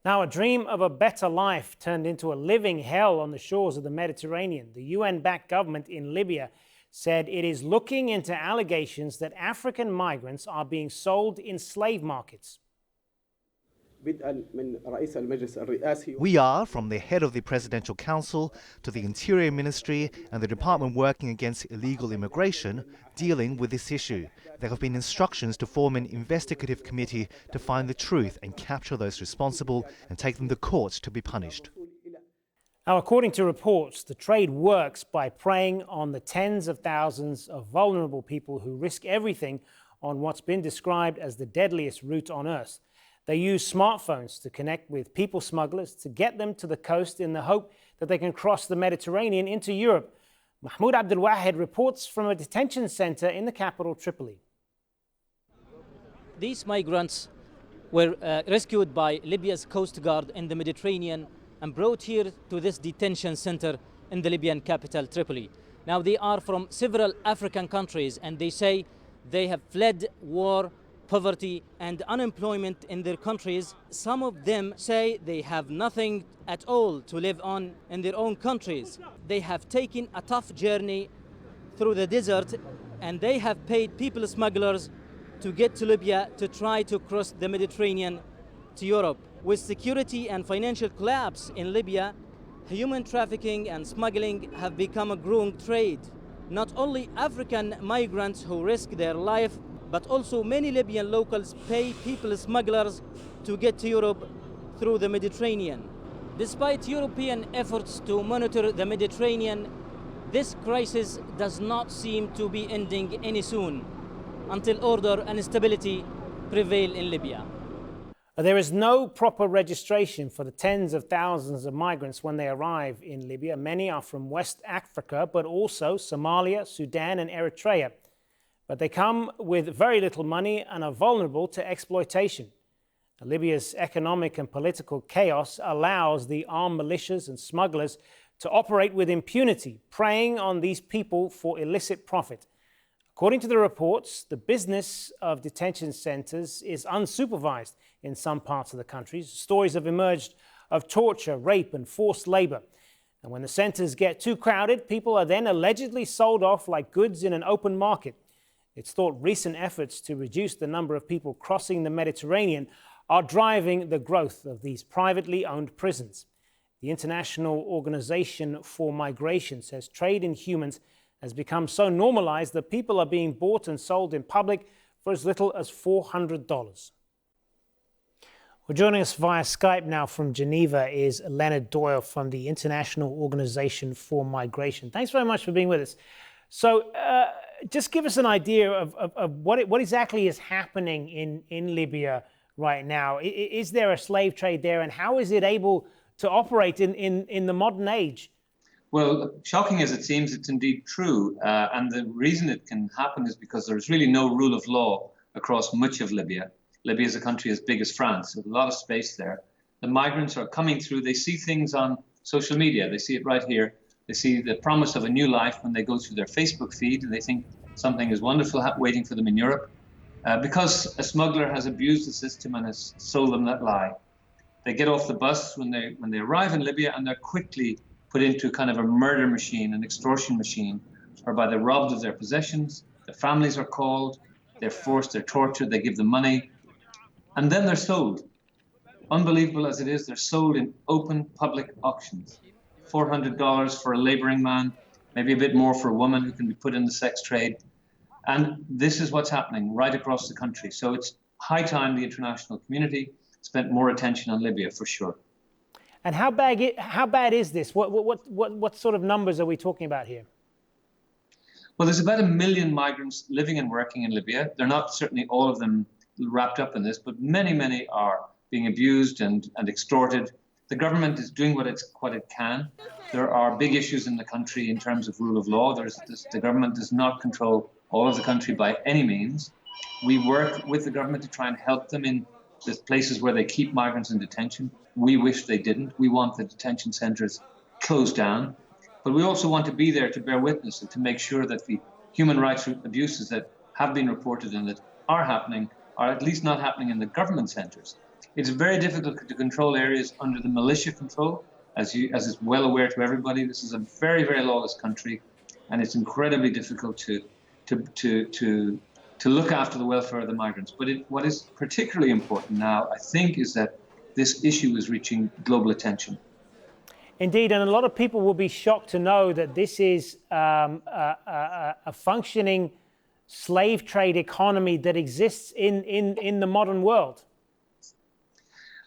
Now, a dream of a better life turned into a living hell on the shores of the Mediterranean. The UN-backed government in Libya said it is looking into allegations that African migrants are being sold in slave markets. We are, from the head of the Presidential Council to the Interior Ministry and the department working against illegal immigration, dealing with this issue. There have been instructions to form an investigative committee to find the truth and capture those responsible and take them to court to be punished. Now, according to reports, the trade works by preying on the tens of thousands of vulnerable people who risk everything on what's been described as the deadliest route on earth. They use smartphones to connect with people smugglers to get them to the coast in the hope that they can cross the Mediterranean into Europe. Mahmoud Abdelwahed reports from a detention center in the capital, Tripoli. These migrants were rescued by Libya's Coast Guard in the Mediterranean and brought here to this detention center in the Libyan capital, Tripoli. Now, they are from several African countries, and they say they have fled war, poverty and unemployment in their countries. Some of them say they have nothing at all to live on in their own countries. They have taken a tough journey through the desert, and they have paid people smugglers to get to Libya to try to cross the Mediterranean to Europe. With security and financial collapse in Libya, human trafficking and smuggling have become a growing trade. Not only African migrants who risk their life, but also many Libyan locals pay people smugglers to get to Europe through the Mediterranean. Despite European efforts to monitor the Mediterranean, this crisis does not seem to be ending any soon until order and stability prevail in Libya. There is no proper registration for the tens of thousands of migrants when they arrive in Libya. Many are from West Africa, but also Somalia, Sudan and Eritrea. But they come with very little money and are vulnerable to exploitation. Libya's economic and political chaos allows the armed militias and smugglers to operate with impunity, preying on these people for illicit profit. According to the reports, the business of detention centers is unsupervised in some parts of the country. Stories have emerged of torture, rape and forced labor. And when the centers get too crowded, people are then allegedly sold off like goods in an open market. It's thought recent efforts to reduce the number of people crossing the Mediterranean are driving the growth of these privately owned prisons. The International Organization for Migration says trade in humans has become so normalized that people are being bought and sold in public for as little as $400. Well, joining us via Skype now from Geneva is Leonard Doyle from the International Organization for Migration. Thanks very much for being with us. So just give us an idea of what exactly is happening in Libya right now. Is there a slave trade there, and how is it able to operate in the modern age? Well, shocking as it seems, it's indeed true. And the reason it can happen is because there's really no rule of law across much of Libya. Libya is a country as big as France. There's a lot of space there. The migrants are coming through. They see things on social media. They see it right here. They see the promise of a new life when they go through their Facebook feed, and they think something is wonderful waiting for them in Europe. Because a smuggler has abused the system and has sold them that lie. They get off the bus when they arrive in Libya, and they're quickly put into kind of a murder machine, an extortion machine, whereby they're robbed of their possessions, their families are called, they're forced, they're tortured, they give them money, and then they're sold. Unbelievable as it is, they're sold in open public auctions. $400 for a laboring man, maybe a bit more for a woman who can be put in the sex trade. And this is what's happening right across the country. So it's high time the international community spent more attention on Libya, for sure. And how bad is this? What sort of numbers are we talking about here? Well, there's about 1 million migrants living and working in Libya. They're not certainly all of them wrapped up in this, but many are being abused and extorted. The government is doing what it can. There are big issues in the country in terms of rule of law. The government does not control all of the country by any means. We work with the government to try and help them in the places where they keep migrants in detention. We wish they didn't. We want the detention centres closed down. But we also want to be there to bear witness and to make sure that the human rights abuses that have been reported and that are happening are at least not happening in the government centres. It's very difficult to control areas under the militia control, as is well aware to everybody. This is a very, very lawless country, and it's incredibly difficult to look after the welfare of the migrants. But what is particularly important now, I think, is that this issue is reaching global attention. Indeed, and a lot of people will be shocked to know that this is a functioning slave trade economy that exists in the modern world.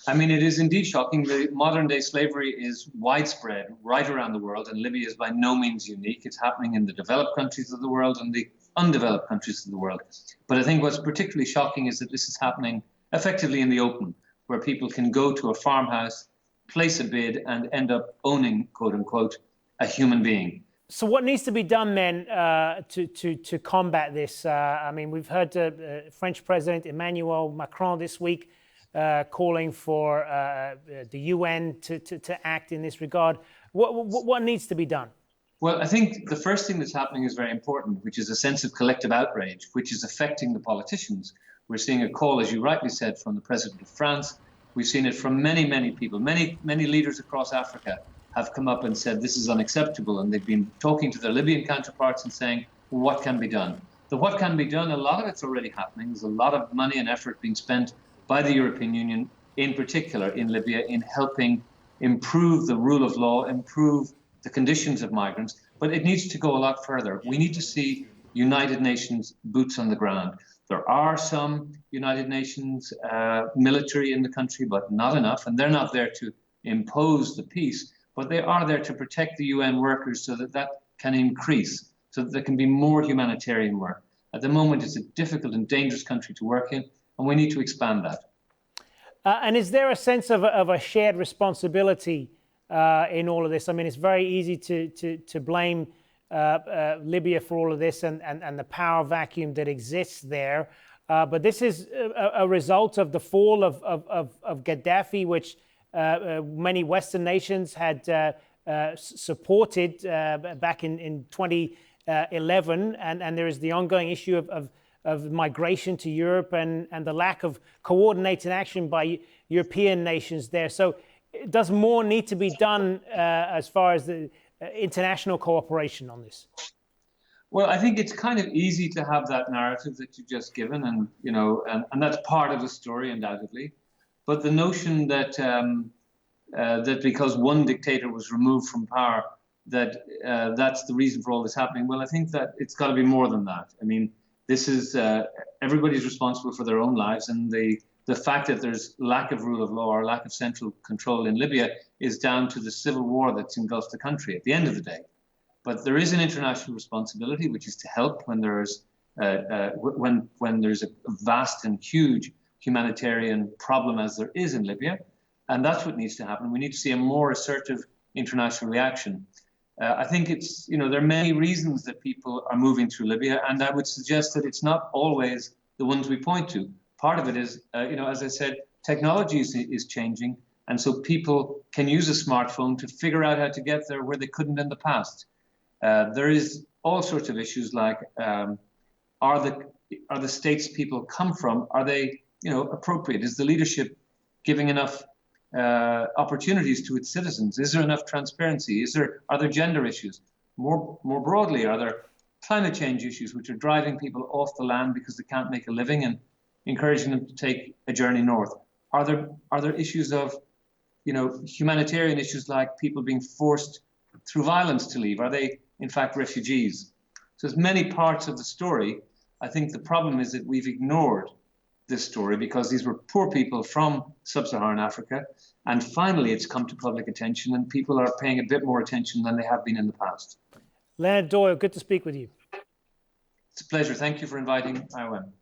I mean, it is indeed shocking. The modern-day slavery is widespread right around the world, and Libya is by no means unique. It's happening in the developed countries of the world and the undeveloped countries of the world. But I think what's particularly shocking is that this is happening effectively in the open, where people can go to a farmhouse, place a bid, and end up owning, quote unquote, a human being. So what needs to be done then to combat this? I mean, we've heard French President Emmanuel Macron this week calling for the UN to act in this regard. What needs to be done? Well, I think the first thing that's happening is very important, which is a sense of collective outrage, which is affecting the politicians. We're seeing a call, as you rightly said, from the President of France. We've seen it from many, many people. Many leaders across Africa have come up and said this is unacceptable, and they've been talking to their Libyan counterparts and saying, what can be done? The what can be done, a lot of it's already happening. There's a lot of money and effort being spent by the European Union, in particular in Libya, in helping improve the rule of law, improve the conditions of migrants, but it needs to go a lot further. We need to see United Nations boots on the ground. There are some United Nations military in the country, but not enough, and they're not there to impose the peace, but they are there to protect the UN workers so that that can increase, so that there can be more humanitarian work. At the moment, it's a difficult and dangerous country to work in, and we need to expand that. And is there a sense of a shared responsibility in all of this? I mean, it's very easy to blame Libya for all of this and the power vacuum that exists there. But this is a result of the fall of Gaddafi, which many Western nations had supported back in 2011. And there is the ongoing issue of migration to Europe and the lack of coordinated action by European nations there. So does more need to be done as far as the international cooperation on this? Well, I think it's kind of easy to have that narrative that you've just given, and and that's part of the story, undoubtedly. But the notion that that because one dictator was removed from power, that that's the reason for all this happening. Well, I think that it's got to be more than that. I mean, this is everybody's responsible for their own lives, and the fact that there's lack of rule of law or lack of central control in Libya is down to the civil war that's engulfed the country at the end of the day. But there is an international responsibility, which is to help when there's when there's a vast and huge humanitarian problem, as there is in Libya, and that's what needs to happen. We need to see a more assertive international reaction. I think it's, there are many reasons that people are moving through Libya, and I would suggest that it's not always the ones we point to. Part of it is, as I said, technology is changing, and so people can use a smartphone to figure out how to get there where they couldn't in the past. There is all sorts of issues like, are the states people come from, are they, appropriate? Is the leadership giving enough opportunities to its citizens? Is there enough transparency? Are there gender issues? More broadly, are there climate change issues which are driving people off the land because they can't make a living and encouraging them to take a journey north? Are there issues of, humanitarian issues like people being forced through violence to leave? Are they in fact refugees? So there's many parts of the story. I think the problem is that we've ignored this story because these were poor people from sub-Saharan Africa, and finally it's come to public attention and people are paying a bit more attention than they have been in the past. Leonard Doyle, good to speak with you. It's a pleasure. Thank you for inviting IOM.